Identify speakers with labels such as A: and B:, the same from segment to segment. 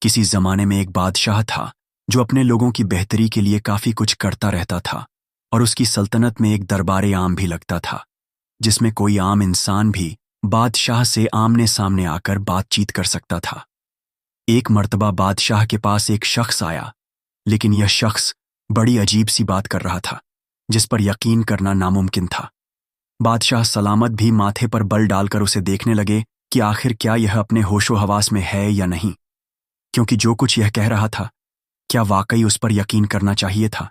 A: किसी जमाने में एक बादशाह था जो अपने लोगों की बेहतरी के लिए काफी कुछ करता रहता था और उसकी सल्तनत में एक दरबारे आम भी लगता था जिसमें कोई आम इंसान भी बादशाह से आमने सामने आकर बातचीत कर सकता था। एक मर्तबा बादशाह के पास एक शख्स आया, लेकिन यह शख्स बड़ी अजीब सी बात कर रहा था जिस पर यकीन करना नामुमकिन था। बादशाह सलामत भी माथे पर बल डालकर उसे देखने लगे कि आखिर क्या यह अपने होशो हवास में है या नहीं, क्योंकि जो कुछ यह कह रहा था क्या वाकई उस पर यकीन करना चाहिए था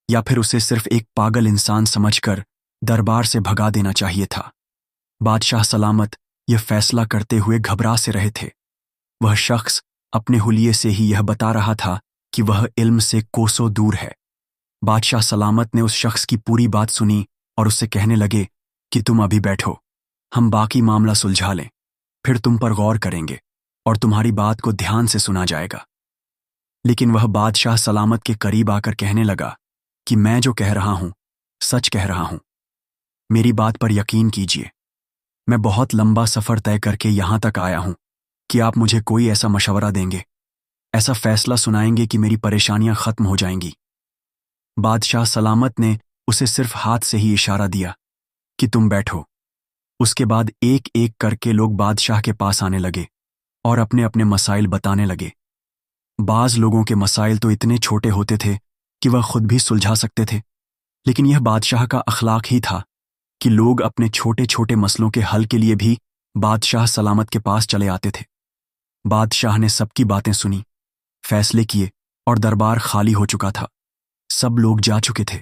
A: या फिर उसे सिर्फ एक पागल इंसान समझकर दरबार से भगा देना चाहिए था। बादशाह सलामत यह फैसला करते हुए घबरा से रहे थे। वह शख्स अपने हुलिये से ही यह बता रहा था कि वह इल्म से कोसों दूर है। बादशाह सलामत ने उस शख्स की पूरी बात सुनी और उससे कहने लगे कि तुम अभी बैठो, हम बाकी मामला सुलझा लें, फिर तुम पर गौर करेंगे और तुम्हारी बात को ध्यान से सुना जाएगा। लेकिन वह बादशाह सलामत के करीब आकर कहने लगा कि मैं जो कह रहा हूं सच कह रहा हूं, मेरी बात पर यकीन कीजिए। मैं बहुत लंबा सफर तय करके यहां तक आया हूं कि आप मुझे कोई ऐसा मशवरा देंगे, ऐसा फैसला सुनाएंगे कि मेरी परेशानियां खत्म हो जाएंगी। बादशाह सलामत ने उसे सिर्फ हाथ से ही इशारा दिया कि तुम बैठो। उसके बाद एक एक करके लोग बादशाह के पास आने लगे और अपने अपने मसाइल बताने लगे। बाज लोगों के मसाइल तो इतने छोटे होते थे कि वह खुद भी सुलझा सकते थे, लेकिन यह बादशाह का अखलाक ही था कि लोग अपने छोटे छोटे मसलों के हल के लिए भी बादशाह सलामत के पास चले आते थे। बादशाह ने सबकी बातें सुनी, फैसले किए और दरबार खाली हो चुका था। सब लोग जा चुके थे।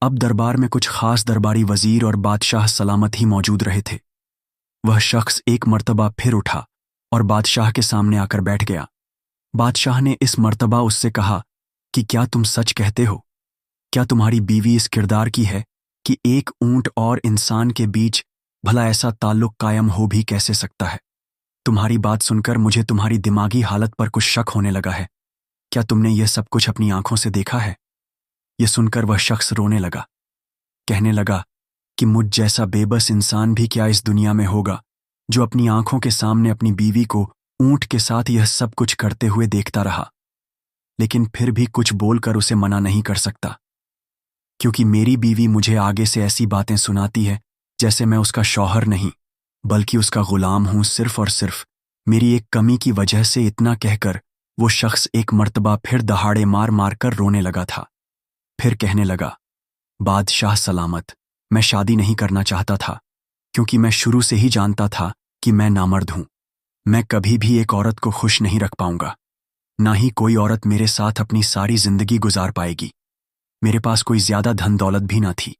A: अब दरबार में कुछ खास दरबारी वजीर और बादशाह सलामत ही मौजूद रहे थे। वह शख्स एक मर्तबा फिर उठा और बादशाह के सामने आकर बैठ गया। बादशाह ने इस मर्तबा उससे कहा कि क्या तुम सच कहते हो? क्या तुम्हारी बीवी इस किरदार की है कि एक ऊंट और इंसान के बीच भला ऐसा ताल्लुक कायम हो भी कैसे सकता है? तुम्हारी बात सुनकर मुझे तुम्हारी दिमागी हालत पर कुछ शक होने लगा है। क्या तुमने यह सब कुछ अपनी आंखों से देखा है? यह सुनकर वह शख्स रोने लगा, कहने लगा कि मुझ जैसा बेबस इंसान भी क्या इस दुनिया में होगा जो अपनी आंखों के सामने अपनी बीवी को ऊंट के साथ यह सब कुछ करते हुए देखता रहा, लेकिन फिर भी कुछ बोलकर उसे मना नहीं कर सकता, क्योंकि मेरी बीवी मुझे आगे से ऐसी बातें सुनाती है जैसे मैं उसका शौहर नहीं बल्कि उसका गुलाम हूं, सिर्फ और सिर्फ मेरी एक कमी की वजह से। इतना कहकर वो शख्स एक मर्तबा फिर दहाड़े मार मार कर रोने लगा था। फिर कहने लगा, बादशाह सलामत, मैं शादी नहीं करना चाहता था क्योंकि मैं शुरू से ही जानता था कि मैं नामर्द हूं। मैं कभी भी एक औरत को खुश नहीं रख पाऊंगा, ना ही कोई औरत मेरे साथ अपनी सारी जिंदगी गुजार पाएगी। मेरे पास कोई ज्यादा धन दौलत भी ना थी।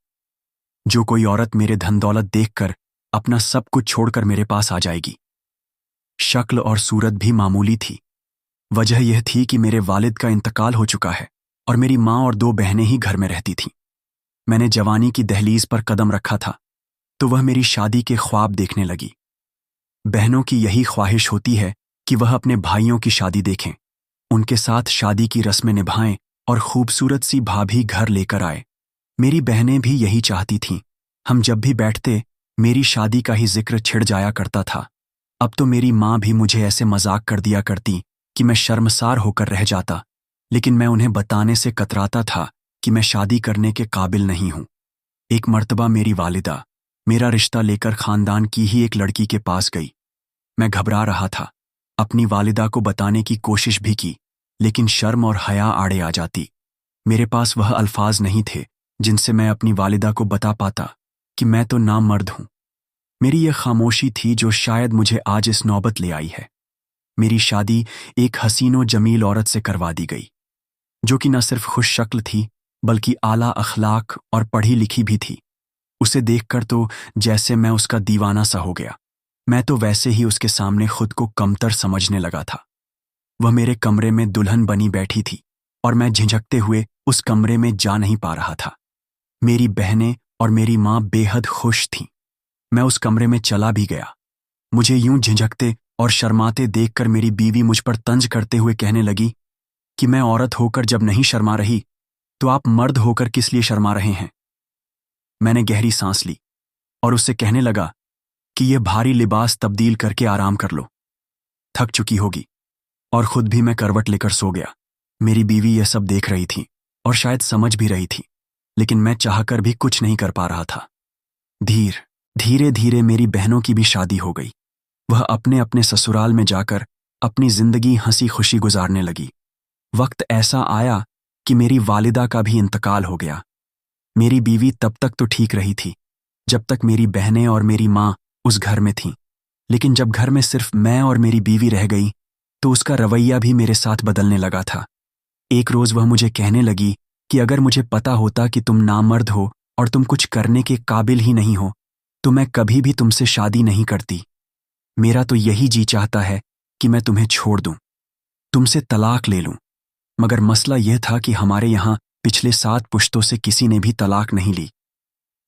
A: जो कोई औरत मेरे धन दौलत देखकर अपना सब कुछ छोड़कर मेरे पास आ जाएगी। शक्ल और सूरत भी मामूली थी। वजह यह थी कि मेरे वालिद का इंतकाल हो चुका है और मेरी माँ और 2 बहनें ही घर में रहती थीं। मैंने जवानी की दहलीज पर कदम रखा था तो वह मेरी शादी के ख्वाब देखने लगी। बहनों की यही ख्वाहिश होती है कि वह अपने भाइयों की शादी देखें, उनके साथ शादी की रस्में निभाएं और खूबसूरत सी भाभी घर लेकर आए। मेरी बहनें भी यही चाहती थीं। हम जब भी बैठते मेरी शादी का ही जिक्र छिड़ जाया करता था। अब तो मेरी माँ भी मुझे ऐसे मजाक कर दिया करती कि मैं शर्मसार होकर रह जाता, लेकिन मैं उन्हें बताने से कतराता था कि मैं शादी करने के काबिल नहीं हूं। एक मर्तबा मेरी वालिदा मेरा रिश्ता लेकर खानदान की ही एक लड़की के पास गई। मैं घबरा रहा था, अपनी वालिदा को बताने की कोशिश भी की, लेकिन शर्म और हया आड़े आ जाती। मेरे पास वह अल्फाज नहीं थे जिनसे मैं अपनी वालिदा को बता पाता कि मैं तो नामर्द हूं। मेरी यह खामोशी थी जो शायद मुझे आज इस नौबत ले आई है। मेरी शादी एक हसीनो जमील औरत से करवा दी गई, जो कि न सिर्फ खुश शक्ल थी बल्कि आला अखलाक और पढ़ी लिखी भी थी। उसे देखकर तो जैसे मैं उसका दीवाना सा हो गया। मैं तो वैसे ही उसके सामने खुद को कमतर समझने लगा था। वह मेरे कमरे में दुल्हन बनी बैठी थी और मैं झिझकते हुए उस कमरे में जा नहीं पा रहा था। मेरी बहनें और मेरी माँ बेहद खुश थीं। मैं उस कमरे में चला भी गया। मुझे यूं झिझकते और शर्माते देखकर मेरी बीवी मुझ पर तंज करते हुए कहने लगी कि मैं औरत होकर जब नहीं शर्मा रही तो आप मर्द होकर किस लिए शर्मा रहे हैं। मैंने गहरी सांस ली और उससे कहने लगा कि यह भारी लिबास तब्दील करके आराम कर लो, थक चुकी होगी। और खुद भी मैं करवट लेकर सो गया। मेरी बीवी यह सब देख रही थी और शायद समझ भी रही थी, लेकिन मैं चाहकर भी कुछ नहीं कर पा रहा था। धीरे धीरे मेरी बहनों की भी शादी हो गई। वह अपने अपने ससुराल में जाकर अपनी जिंदगी हंसी खुशी गुजारने लगी। वक्त ऐसा आया कि मेरी वालिदा का भी इंतकाल हो गया। मेरी बीवी तब तक तो ठीक रही थी जब तक मेरी बहनें और मेरी माँ उस घर में थीं, लेकिन जब घर में सिर्फ मैं और मेरी बीवी रह गई तो उसका रवैया भी मेरे साथ बदलने लगा था। एक रोज वह मुझे कहने लगी कि अगर मुझे पता होता कि तुम नामर्द हो और तुम कुछ करने के काबिल ही नहीं हो तो मैं कभी भी तुमसे शादी नहीं करती। मेरा तो यही जी चाहता है कि मैं तुम्हें छोड़ दूं, तुमसे तलाक ले लूं। मगर मसला यह था कि हमारे यहाँ पिछले 7 पुश्तों से किसी ने भी तलाक नहीं ली,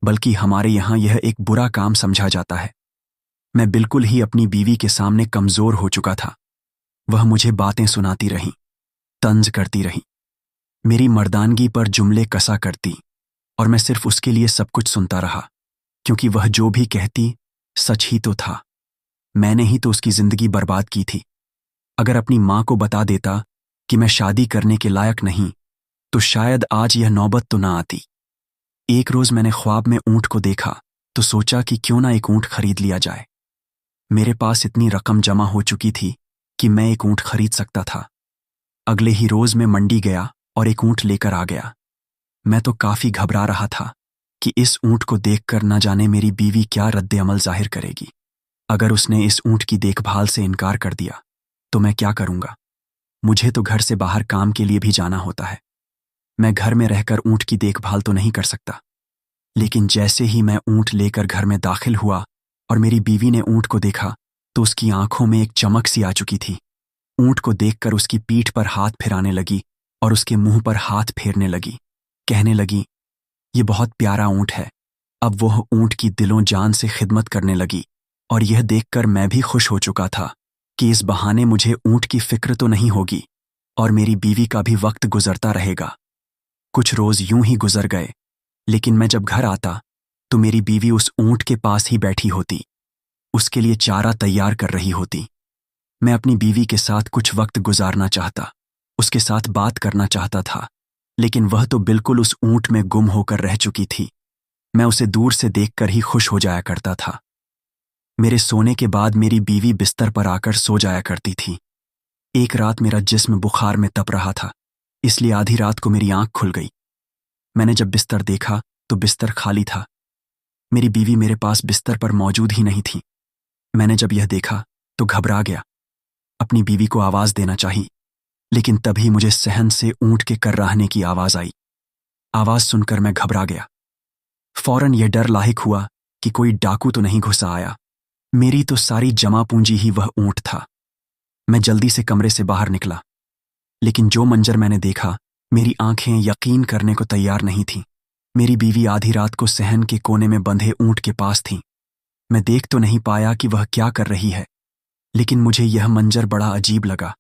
A: बल्कि हमारे यहाँ यह एक बुरा काम समझा जाता है। मैं बिल्कुल ही अपनी बीवी के सामने कमजोर हो चुका था। वह मुझे बातें सुनाती रही, तंज करती रही, मेरी मर्दानगी पर जुमले कसा करती और मैं सिर्फ उसके लिए सब कुछ सुनता रहा, क्योंकि वह जो भी कहती सच ही तो था। मैंने ही तो उसकी जिंदगी बर्बाद की थी। अगर अपनी माँ को बता देता कि मैं शादी करने के लायक नहीं तो शायद आज यह नौबत तो ना आती। एक रोज मैंने ख्वाब में ऊंट को देखा तो सोचा कि क्यों ना एक ऊंट खरीद लिया जाए। मेरे पास इतनी रकम जमा हो चुकी थी कि मैं एक ऊंट खरीद सकता था। अगले ही रोज मैं मंडी गया और एक ऊंट लेकर आ गया। मैं तो काफी घबरा रहा था कि इस ऊंट को देखकर न जाने मेरी बीवी क्या रद्द अमल जाहिर करेगी। अगर उसने इस ऊंट की देखभाल से इनकार कर दिया तो मैं क्या करूंगा। मुझे तो घर से बाहर काम के लिए भी जाना होता है। मैं घर में रहकर ऊंट की देखभाल तो नहीं कर सकता। लेकिन जैसे ही मैं ऊंट लेकर घर में दाखिल हुआ और मेरी बीवी ने ऊंट को देखा तो उसकी आंखों में एक चमक सी आ चुकी थी। ऊंट को देखकर उसकी पीठ पर हाथ फिराने लगी और उसके मुंह पर हाथ फेरने लगी। कहने लगी, ये बहुत प्यारा ऊंट है। अब वह ऊंट की दिलों जान से खिदमत करने लगी और यह देखकर मैं भी खुश हो चुका था कि इस बहाने मुझे ऊंट की फिक्र तो नहीं होगी और मेरी बीवी का भी वक्त गुजरता रहेगा। कुछ रोज यूं ही गुजर गए, लेकिन मैं जब घर आता तो मेरी बीवी उस ऊंट के पास ही बैठी होती, उसके लिए चारा तैयार कर रही होती। मैं अपनी बीवी के साथ कुछ वक्त गुजारना चाहता, उसके साथ बात करना चाहता था, लेकिन वह तो बिल्कुल उस ऊंट में गुम होकर रह चुकी थी। मैं उसे दूर से देखकर ही खुश हो जाया करता था। मेरे सोने के बाद मेरी बीवी बिस्तर पर आकर सो जाया करती थी। एक रात मेरा जिस्म बुखार में तप रहा था, इसलिए आधी रात को मेरी आंख खुल गई। मैंने जब बिस्तर देखा तो बिस्तर खाली था। मेरी बीवी मेरे पास बिस्तर पर मौजूद ही नहीं थी। मैंने जब यह देखा तो घबरा गया। अपनी बीवी को आवाज देना चाहिए, लेकिन तभी मुझे सहन से ऊंट के कर्राहने की आवाज आई। आवाज सुनकर मैं घबरा गया। फौरन यह डर लाहिक हुआ कि कोई डाकू तो नहीं घुसा आया। मेरी तो सारी जमा पूंजी ही वह ऊंट था। मैं जल्दी से कमरे से बाहर निकला, लेकिन जो मंजर मैंने देखा, मेरी आंखें यकीन करने को तैयार नहीं थीं। मेरी बीवी आधी रात को सहन के कोने में बंधे ऊंट के पास थी। मैं देख तो नहीं पाया कि वह क्या कर रही है, लेकिन मुझे यह मंजर बड़ा अजीब लगा।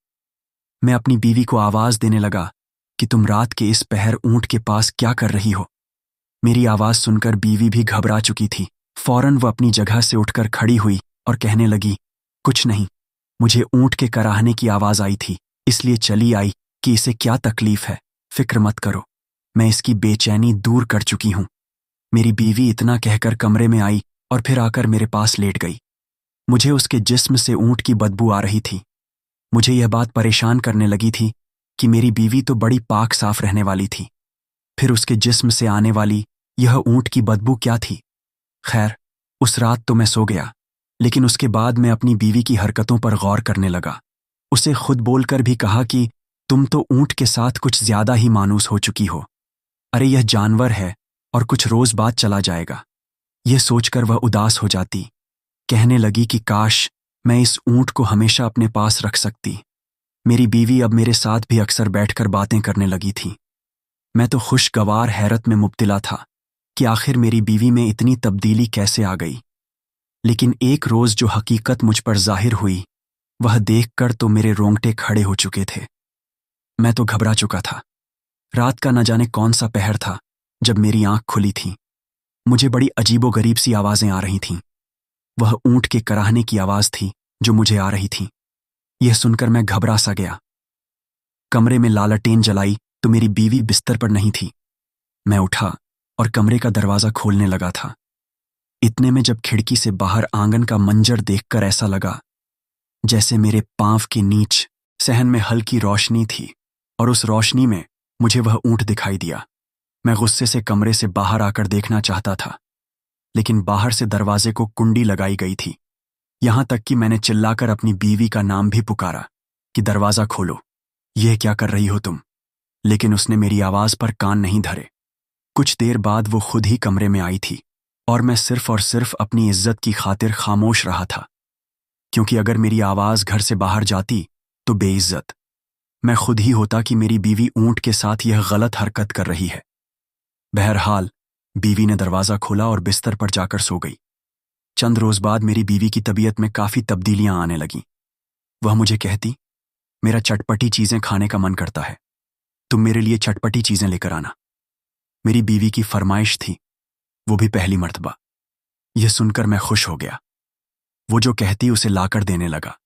A: मैं अपनी बीवी को आवाज देने लगा कि तुम रात के इस पहर ऊंट के पास क्या कर रही हो। मेरी आवाज सुनकर बीवी भी घबरा चुकी थी। फौरन वह अपनी जगह से उठकर खड़ी हुई और कहने लगी, कुछ नहीं, मुझे ऊंट के कराहने की आवाज आई थी, इसलिए चली आई कि इसे क्या तकलीफ है। फिक्र मत करो, मैं इसकी बेचैनी दूर कर चुकी हूं। मेरी बीवी इतना कहकर कमरे में आई और फिर आकर मेरे पास लेट गई। मुझे उसके जिस्म से ऊंट की बदबू आ रही थी। मुझे यह बात परेशान करने लगी थी कि मेरी बीवी तो बड़ी पाक साफ रहने वाली थी, फिर उसके जिस्म से आने वाली यह ऊंट की बदबू क्या थी। खैर, उस रात तो मैं सो गया, लेकिन उसके बाद मैं अपनी बीवी की हरकतों पर गौर करने लगा। उसे खुद बोलकर भी कहा कि तुम तो ऊंट के साथ कुछ ज्यादा ही मानूस हो चुकी हो। अरे यह जानवर है और कुछ रोज बाद चला जाएगा। यह सोचकर वह उदास हो जाती। कहने लगी कि काश मैं इस ऊंट को हमेशा अपने पास रख सकती। मेरी बीवी अब मेरे साथ भी अक्सर बैठकर बातें करने लगी थी। मैं तो खुशगवार हैरत में मुब्तिला था कि आखिर मेरी बीवी में इतनी तब्दीली कैसे आ गई। लेकिन एक रोज जो हकीकत मुझ पर जाहिर हुई, वह देखकर तो मेरे रोंगटे खड़े हो चुके थे। मैं तो घबरा चुका था। रात का न जाने कौन सा पहर था जब मेरी आंख खुली थी। मुझे बड़ी अजीबोगरीब सी आवाजें आ रही थीं। वह ऊंट के कराहने की आवाज थी जो मुझे आ रही थी। यह सुनकर मैं घबरा सा गया। कमरे में लालटेन जलाई तो मेरी बीवी बिस्तर पर नहीं थी। मैं उठा और कमरे का दरवाजा खोलने लगा था। इतने में जब खिड़की से बाहर आंगन का मंजर देखकर ऐसा लगा जैसे मेरे पांव के नीच सहन में हल्की रोशनी थी, और उस रोशनी में मुझे वह ऊंट दिखाई दिया। मैं गुस्से से कमरे से बाहर आकर देखना चाहता था, लेकिन बाहर से दरवाजे को कुंडी लगाई गई थी। यहां तक कि मैंने चिल्लाकर अपनी बीवी का नाम भी पुकारा कि दरवाजा खोलो, यह क्या कर रही हो तुम? लेकिन उसने मेरी आवाज पर कान नहीं धरे। कुछ देर बाद वो खुद ही कमरे में आई थी, और मैं सिर्फ और सिर्फ अपनी इज्जत की खातिर खामोश रहा था, क्योंकि अगर मेरी आवाज घर से बाहर जाती तो बेइज्जत मैं खुद ही होता कि मेरी बीवी ऊंट के साथ यह गलत हरकत कर रही है। बहरहाल बीवी ने दरवाजा खोला और बिस्तर पर जाकर सो गई। चंद रोज बाद मेरी बीवी की तबीयत में काफी तब्दीलियां आने लगीं। वह मुझे कहती, मेरा चटपटी चीजें खाने का मन करता है, तुम मेरे लिए चटपटी चीजें लेकर आना। मेरी बीवी की फरमाइश थी, वो भी पहली मर्तबा। यह सुनकर मैं खुश हो गया। वो जो कहती उसे लाकर देने लगा।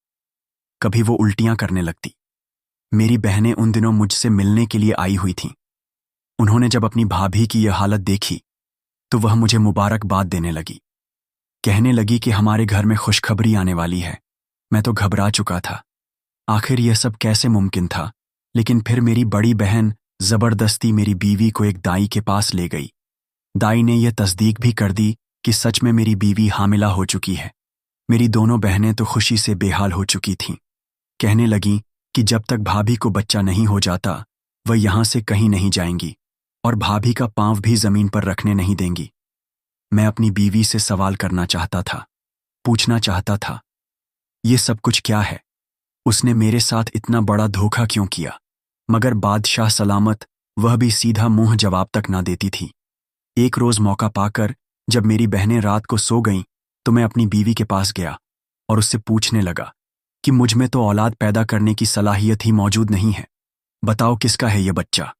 A: कभी वो उल्टियां करने लगती। मेरी बहनें उन दिनों मुझसे मिलने के लिए आई हुई थीं। उन्होंने जब अपनी भाभी की यह हालत देखी तो वह मुझे मुबारकबाद देने लगी। कहने लगी कि हमारे घर में खुशखबरी आने वाली है। मैं तो घबरा चुका था। आखिर यह सब कैसे मुमकिन था? लेकिन फिर मेरी बड़ी बहन जबरदस्ती मेरी बीवी को एक दाई के पास ले गई। दाई ने यह तस्दीक भी कर दी कि सच में मेरी बीवी हामिला हो चुकी है। मेरी दोनों बहनें तो खुशी से बेहाल हो चुकी थीं। कहने लगीं कि जब तक भाभी को बच्चा नहीं हो जाता वह यहां से कहीं नहीं जाएंगी, और भाभी का पांव भी जमीन पर रखने नहीं देंगी। मैं अपनी बीवी से सवाल करना चाहता था, पूछना चाहता था, ये सब कुछ क्या है? उसने मेरे साथ इतना बड़ा धोखा क्यों किया? मगर बादशाह सलामत वह भी सीधा मुंह जवाब तक ना देती थी। एक रोज मौका पाकर जब मेरी बहनें रात को सो गईं तो मैं अपनी बीवी के पास गया और उससे पूछने लगा कि मुझ में तो औलाद पैदा करने की सलाहियत ही मौजूद नहीं है। बताओ किसका है यह बच्चा?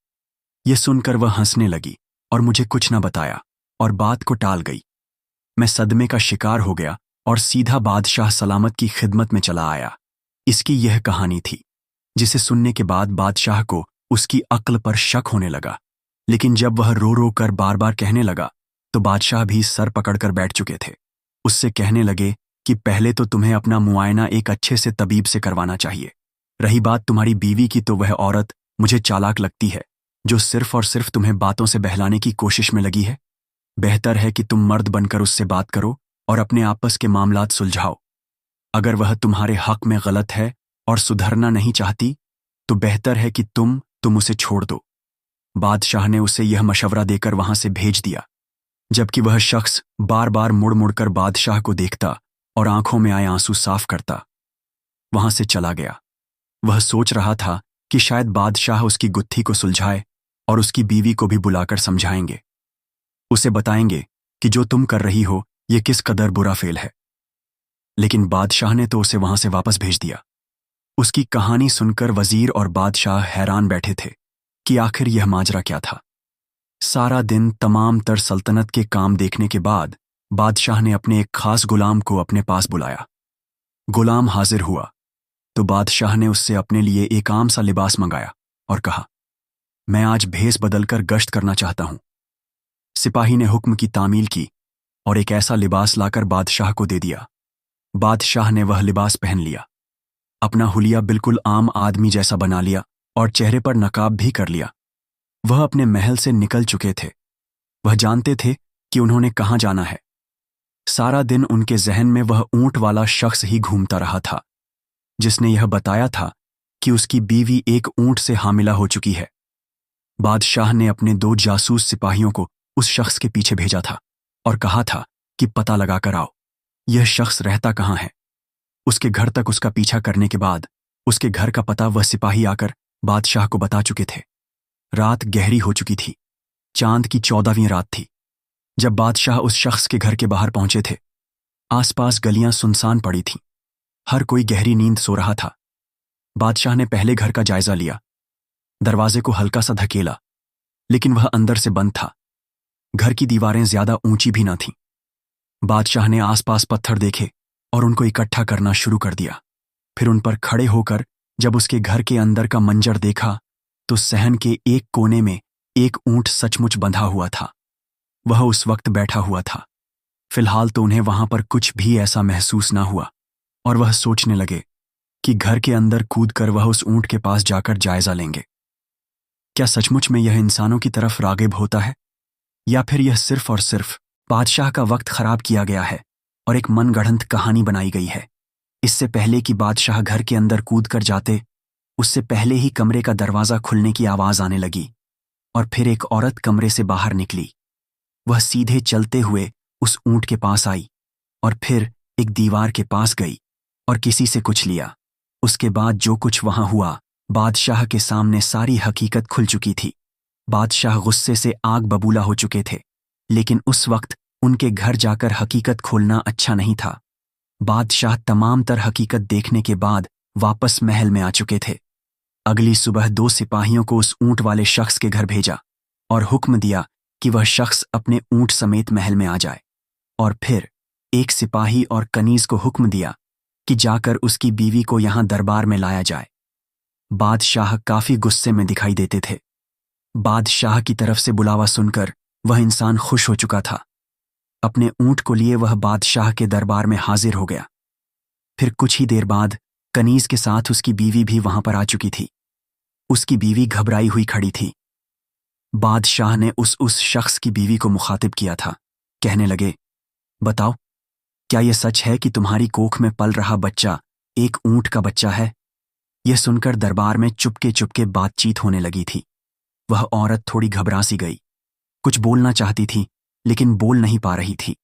A: यह सुनकर वह हंसने लगी और मुझे कुछ न बताया और बात को टाल गई। मैं सदमे का शिकार हो गया और सीधा बादशाह सलामत की खिदमत में चला आया। इसकी यह कहानी थी, जिसे सुनने के बाद बादशाह को उसकी अक्ल पर शक होने लगा। लेकिन जब वह रो रो कर बार बार कहने लगा तो बादशाह भी सर पकड़कर बैठ चुके थे। उससे कहने लगे कि पहले तो तुम्हें अपना मुआयना एक अच्छे से तबीब से करवाना चाहिए। रही बात तुम्हारी बीवी की, तो वह औरत मुझे चालाक लगती है, जो सिर्फ और सिर्फ तुम्हें बातों से बहलाने की कोशिश में लगी है। बेहतर है कि तुम मर्द बनकर उससे बात करो और अपने आपस के मामलात सुलझाओ। अगर वह तुम्हारे हक में गलत है और सुधरना नहीं चाहती तो बेहतर है कि तुम उसे छोड़ दो। बादशाह ने उसे यह मशवरा देकर वहां से भेज दिया, जबकि वह शख्स बार बार मुड़ मुड़कर बादशाह को देखता और आंखों में आए आंसू साफ करता। वहां से चला गया। वह सोच रहा था कि शायद बादशाह उसकी गुत्थी को सुलझाए और उसकी बीवी को भी बुलाकर समझाएंगे। उसे बताएंगे कि जो तुम कर रही हो यह किस कदर बुरा फेल है। लेकिन बादशाह ने तो उसे वहां से वापस भेज दिया। उसकी कहानी सुनकर वजीर और बादशाह हैरान बैठे थे कि आखिर यह माजरा क्या था। सारा दिन तमाम तर सल्तनत के काम देखने के बाद बादशाह ने अपने एक खास गुलाम को अपने पास बुलाया। गुलाम हाजिर हुआ तो बादशाह ने उससे अपने लिए एक आम सा लिबास मंगाया और कहा, मैं आज भेस बदलकर गश्त करना चाहता हूं। सिपाही ने हुक्म की तामील की और एक ऐसा लिबास लाकर बादशाह को दे दिया। बादशाह ने वह लिबास पहन लिया, अपना हुलिया बिल्कुल आम आदमी जैसा बना लिया और चेहरे पर नकाब भी कर लिया। वह अपने महल से निकल चुके थे। वह जानते थे कि उन्होंने कहां जाना है। सारा दिन उनके जहन में वह ऊंट वाला शख्स ही घूमता रहा था, जिसने यह बताया था कि उसकी बीवी एक ऊंट से हामिला हो चुकी है। बादशाह ने अपने 2 जासूस सिपाहियों को उस शख्स के पीछे भेजा था और कहा था कि पता लगाकर आओ, यह शख्स रहता कहां है। उसके घर तक उसका पीछा करने के बाद उसके घर का पता वह सिपाही आकर बादशाह को बता चुके थे। रात गहरी हो चुकी थी। चांद की 14वीं रात थी। जब बादशाह उस शख्स के घर के बाहर पहुंचे थे, आसपास गलियां सुनसान पड़ी थीं। हर कोई गहरी नींद सो रहा था। बादशाह ने पहले घर का जायजा लिया। दरवाजे को हल्का सा धकेला, लेकिन वह अंदर से बंद था। घर की दीवारें ज्यादा ऊंची भी न थीं। बादशाह ने आसपास पत्थर देखे और उनको इकट्ठा करना शुरू कर दिया। फिर उन पर खड़े होकर जब उसके घर के अंदर का मंजर देखा तो सहन के एक कोने में एक ऊंट सचमुच बंधा हुआ था। वह उस वक्त बैठा हुआ था। फिलहाल तो उन्हें वहां पर कुछ भी ऐसा महसूस ना हुआ और वह सोचने लगे कि घर के अंदर कूदकर वह उस ऊंट के पास जाकर जायजा लेंगे। क्या सचमुच में यह इंसानों की तरफ रागिब होता है, या फिर यह सिर्फ और सिर्फ बादशाह का वक्त खराब किया गया है और एक मनगढ़ंत कहानी बनाई गई है। इससे पहले कि बादशाह घर के अंदर कूद कर जाते, उससे पहले ही कमरे का दरवाज़ा खुलने की आवाज़ आने लगी और फिर एक औरत कमरे से बाहर निकली। वह सीधे चलते हुए उस ऊंट के पास आई और फिर एक दीवार के पास गई और किसी से कुछ लिया। उसके बाद जो कुछ वहां हुआ, बादशाह के सामने सारी हकीकत खुल चुकी थी। बादशाह गुस्से से आग बबूला हो चुके थे, लेकिन उस वक्त उनके घर जाकर हकीकत खोलना अच्छा नहीं था। बादशाह तमाम तर हकीकत देखने के बाद वापस महल में आ चुके थे। अगली सुबह 2 सिपाहियों को उस ऊंट वाले शख्स के घर भेजा और हुक्म दिया कि वह शख्स अपने ऊंट समेत महल में आ जाए, और फिर एक सिपाही और कनीज को हुक्म दिया कि जाकर उसकी बीवी को यहां दरबार में लाया जाए। बादशाह काफी गुस्से में दिखाई देते थे। बादशाह की तरफ से बुलावा सुनकर वह इंसान खुश हो चुका था। अपने ऊंट को लिए वह बादशाह के दरबार में हाजिर हो गया। फिर कुछ ही देर बाद कनीज के साथ उसकी बीवी भी वहां पर आ चुकी थी। उसकी बीवी घबराई हुई खड़ी थी। बादशाह ने उस शख्स की बीवी को मुखातिब किया था। कहने लगे, बताओ, क्या यह सच है कि तुम्हारी कोख में पल रहा बच्चा एक ऊंट का बच्चा है? यह सुनकर दरबार में चुपके चुपके बातचीत होने लगी थी। वह औरत थोड़ी घबरा सी गई। कुछ बोलना चाहती थी लेकिन बोल नहीं पा रही थी।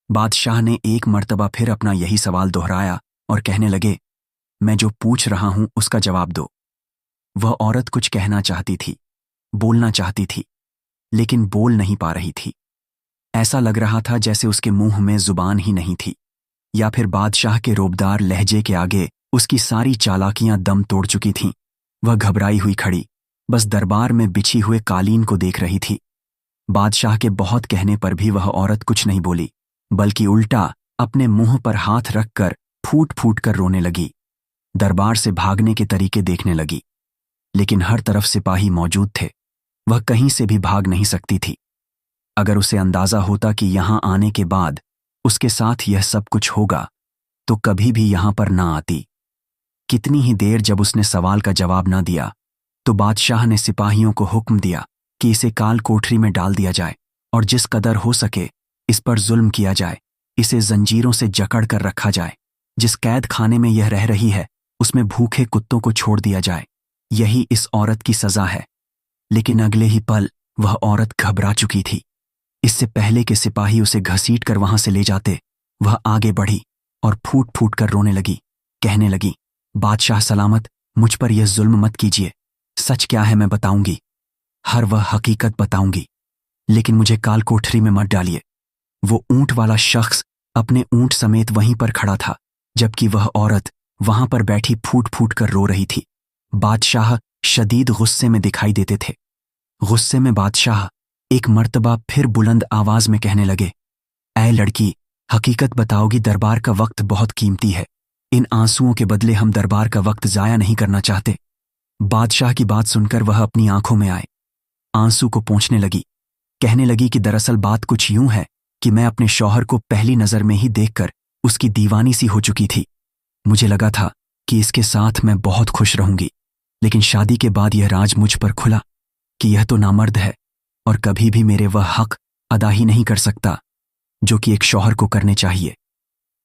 A: बादशाह ने एक मर्तबा फिर अपना यही सवाल दोहराया और कहने लगे, मैं जो पूछ रहा हूं उसका जवाब दो। वह औरत कुछ कहना चाहती थी, बोलना चाहती थी, लेकिन बोल नहीं पा रही थी। ऐसा लग रहा था जैसे उसके मुंह में जुबान ही नहीं थी, या फिर बादशाह के रोबदार लहजे के आगे उसकी सारी चालाकियां दम तोड़ चुकी थीं। वह घबराई हुई खड़ी बस दरबार में बिछी हुए कालीन को देख रही थी। बादशाह के बहुत कहने पर भी वह औरत कुछ नहीं बोली, बल्कि उल्टा अपने मुंह पर हाथ रखकर फूट फूट कर रोने लगी। दरबार से भागने के तरीके देखने लगी, लेकिन हर तरफ सिपाही मौजूद थे। वह कहीं से भी भाग नहीं सकती थी। अगर उसे अंदाजा होता कि यहां आने के बाद उसके साथ यह सब कुछ होगा, तो कभी भी यहां पर ना आती। कितनी ही देर जब उसने सवाल का जवाब ना दिया, तो बादशाह ने सिपाहियों को हुक्म दिया कि इसे काल कोठरी में डाल दिया जाए और जिस कदर हो सके इस पर जुल्म किया जाए। इसे जंजीरों से जकड़ कर रखा जाए। जिस कैद खाने में यह रह रही है उसमें भूखे कुत्तों को छोड़ दिया जाए। यही इस औरत की सजा है। लेकिन अगले ही पल वह औरत घबरा चुकी थी। इससे पहले कि सिपाही उसे घसीट कर वहां से ले जाते, वह आगे बढ़ी और फूट फूट कर रोने लगी। कहने लगी, बादशाह सलामत, मुझ पर यह जुल्म मत कीजिए। सच क्या है मैं बताऊंगी, हर वह हकीकत बताऊंगी, लेकिन मुझे काल कोठरी में मत डालिए। वो ऊंट वाला शख्स अपने ऊंट समेत वहीं पर खड़ा था, जबकि वह औरत वहां पर बैठी फूट फूट कर रो रही थी। बादशाह शदीद गुस्से में दिखाई देते थे। गुस्से में बादशाह एक मर्तबा फिर बुलंद आवाज में कहने लगे, ऐ लड़की, हकीकत बताओगी? दरबार का वक्त बहुत कीमती है। इन आंसुओं के बदले हम दरबार का वक्त जाया नहीं करना चाहते। बादशाह की बात सुनकर वह अपनी आंखों में आए आंसू को पोंछने लगी। कहने लगी कि दरअसल बात कुछ यूं है कि मैं अपने शौहर को पहली नजर में ही देखकर उसकी दीवानी सी हो चुकी थी। मुझे लगा था कि इसके साथ मैं बहुत खुश रहूंगी, लेकिन शादी के बाद यह राज मुझ पर खुला कि यह तो नामर्द है और कभी भी मेरे वह हक अदा ही नहीं कर सकता जो कि एक शौहर को करने चाहिए।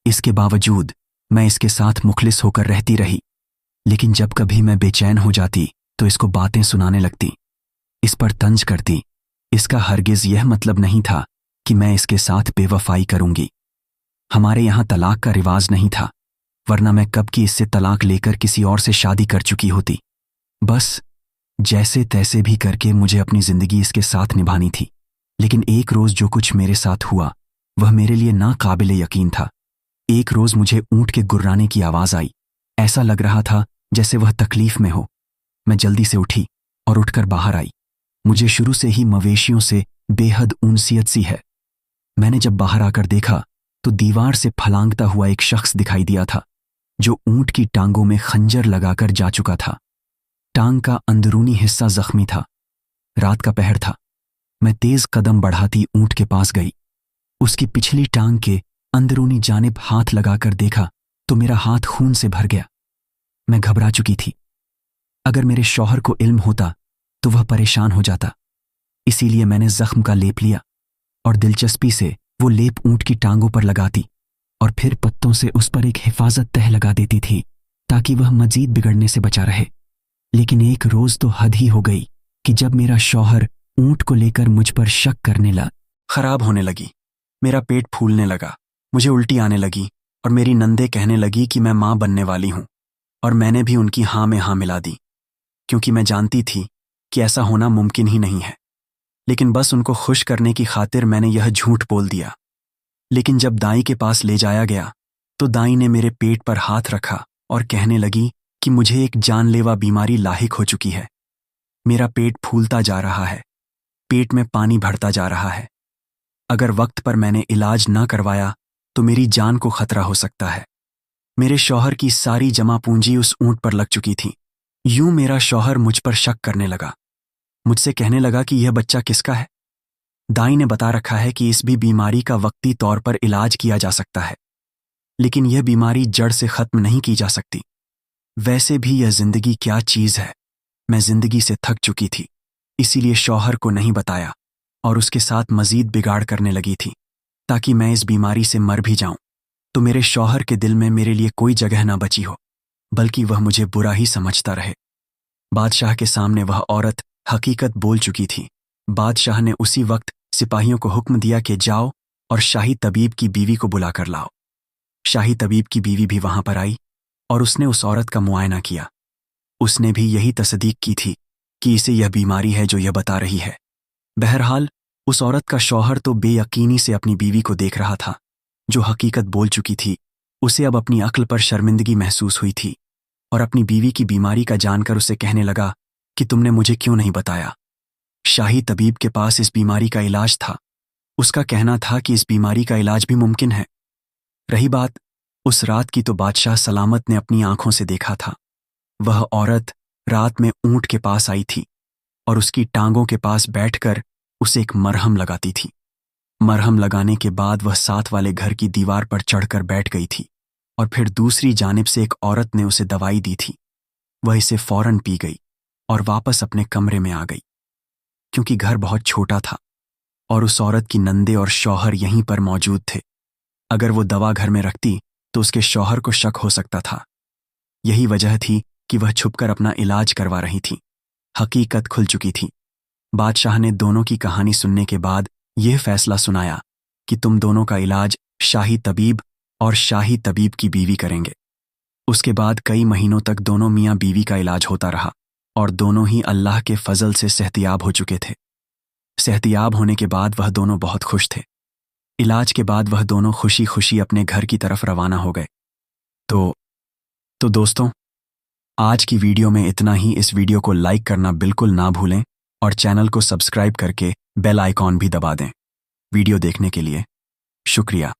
A: इसके बावजूद मैं इसके साथ मुखलिस होकर रहती रही, लेकिन जब कभी मैं बेचैन हो जाती तो इसको बातें सुनाने लगती, इस पर तंज करती। इसका हरगिज यह मतलब नहीं था कि मैं इसके साथ बेवफाई करूंगी। हमारे यहां तलाक का रिवाज नहीं था, वरना मैं कब की इससे तलाक लेकर किसी और से शादी कर चुकी होती। बस जैसे तैसे भी करके मुझे अपनी जिंदगी इसके साथ निभानी थी। लेकिन एक रोज जो कुछ मेरे साथ हुआ वह मेरे लिए नाकाबिले यकीन था। एक रोज मुझे ऊंट के गुर्राने की आवाज आई। ऐसा लग रहा था जैसे वह तकलीफ में हो। मैं जल्दी से उठी और उठकर बाहर आई। मुझे शुरू से ही मवेशियों से बेहद उनसियत सी है। मैंने जब बाहर आकर देखा तो दीवार से फलांगता हुआ एक शख्स दिखाई दिया था। जो ऊंट की टांगों में खंजर लगाकर जा चुका था। टांग का अंदरूनी हिस्सा जख्मी था। रात का पहर था। मैं तेज कदम बढ़ाती ऊंट के पास गई। उसकी पिछली टांग के अंदरूनी जानिब हाथ लगाकर देखा तो मेरा हाथ खून से भर गया। मैं घबरा चुकी थी। अगर मेरे शौहर को इल्म होता तो वह परेशान हो जाता। इसीलिए मैंने जख्म का लेप लिया और दिलचस्पी से वो लेप ऊंट की टांगों पर लगाती और फिर पत्तों से उस पर एक हिफाजत तह लगा देती थी ताकि वह मजीद बिगड़ने से बचा रहे। लेकिन एक रोज तो हद ही हो गई कि जब मेरा शौहर ऊंट को लेकर मुझ पर शक करने लगा। खराब होने लगी। मेरा पेट फूलने लगा, मुझे उल्टी आने लगी और मेरी नंदे कहने लगी कि मैं मां बनने वाली हूं। और मैंने भी उनकी हाँ में हाँ मिला दी, क्योंकि मैं जानती थी कि ऐसा होना मुमकिन ही नहीं है। लेकिन बस उनको खुश करने की खातिर मैंने यह झूठ बोल दिया। लेकिन जब दाई के पास ले जाया गया तो दाई ने मेरे पेट पर हाथ रखा और कहने लगी कि मुझे एक जानलेवा बीमारी लाहिक हो चुकी है। मेरा पेट फूलता जा रहा है, पेट में पानी भरता जा रहा है। अगर वक्त पर मैंने इलाज ना करवाया तो मेरी जान को खतरा हो सकता है। मेरे शौहर की सारी जमा पूंजी उस ऊंट पर लग चुकी थी। यूं मेरा शौहर मुझ पर शक करने लगा। मुझसे कहने लगा कि यह बच्चा किसका है। दाई ने बता रखा है कि इस भी बीमारी का वक्ती तौर पर इलाज किया जा सकता है, लेकिन यह बीमारी जड़ से खत्म नहीं की जा सकती। वैसे भी यह जिंदगी क्या चीज है। मैं जिंदगी से थक चुकी थी, इसीलिए शौहर को नहीं बताया और उसके साथ मजीद बिगाड़ करने लगी थी ताकि मैं इस बीमारी से मर भी जाऊं तो मेरे शौहर के दिल में मेरे लिए कोई जगह ना बची हो, बल्कि वह मुझे बुरा ही समझता रहे। बादशाह के सामने वह औरत हकीकत बोल चुकी थी। बादशाह ने उसी वक्त सिपाहियों को हुक्म दिया कि जाओ और शाही तबीब की बीवी को बुला कर लाओ। शाही तबीब की बीवी भी वहां पर आई और उसने उस औरत का मुआयना किया। उसने भी यही तस्दीक की थी कि इसे यह बीमारी है जो यह बता रही है। बहरहाल उस औरत का शौहर तो बेयकीनी से अपनी बीवी को देख रहा था जो हकीकत बोल चुकी थी। उसे अब अपनी अक्ल पर शर्मिंदगी महसूस हुई थी और अपनी बीवी की बीमारी का जानकर उसे कहने लगा कि तुमने मुझे क्यों नहीं बताया। शाही तबीब के पास इस बीमारी का इलाज था। उसका कहना था कि इस बीमारी का इलाज भी मुमकिन है। रही बात उस रात की, तो बादशाह सलामत ने अपनी आंखों से देखा था। वह औरत रात में ऊंट के पास आई थी और उसकी टांगों के पास बैठकर उसे एक मरहम लगाती थी। मरहम लगाने के बाद वह साथ वाले घर की दीवार पर चढ़कर बैठ गई थी और फिर दूसरी जानिब से एक औरत ने उसे दवाई दी थी। वह इसे फौरन पी गई और वापस अपने कमरे में आ गई, क्योंकि घर बहुत छोटा था और उस औरत की नंदे और शौहर यहीं पर मौजूद थे। अगर वो दवा घर में रखती तो उसके शौहर को शक हो सकता था। यही वजह थी कि वह छुपकर अपना इलाज करवा रही थी। हकीकत खुल चुकी थी। बादशाह ने दोनों की कहानी सुनने के बाद यह फैसला सुनाया कि तुम दोनों का इलाज शाही तबीब और शाही तबीब की बीवी करेंगे। उसके बाद कई महीनों तक दोनों मियाँ बीवी का इलाज होता रहा और दोनों ही अल्लाह के फजल से सेहतियाब हो चुके थे। सेहतियाब होने के बाद वह दोनों बहुत खुश थे। इलाज के बाद वह दोनों खुशी खुशी अपने घर की तरफ रवाना हो गए। तो दोस्तों, आज की वीडियो में इतना ही। इस वीडियो को लाइक करना बिल्कुल ना भूलें और चैनल को सब्सक्राइब करके बेल आइकॉन भी दबा दें। वीडियो देखने के लिए शुक्रिया।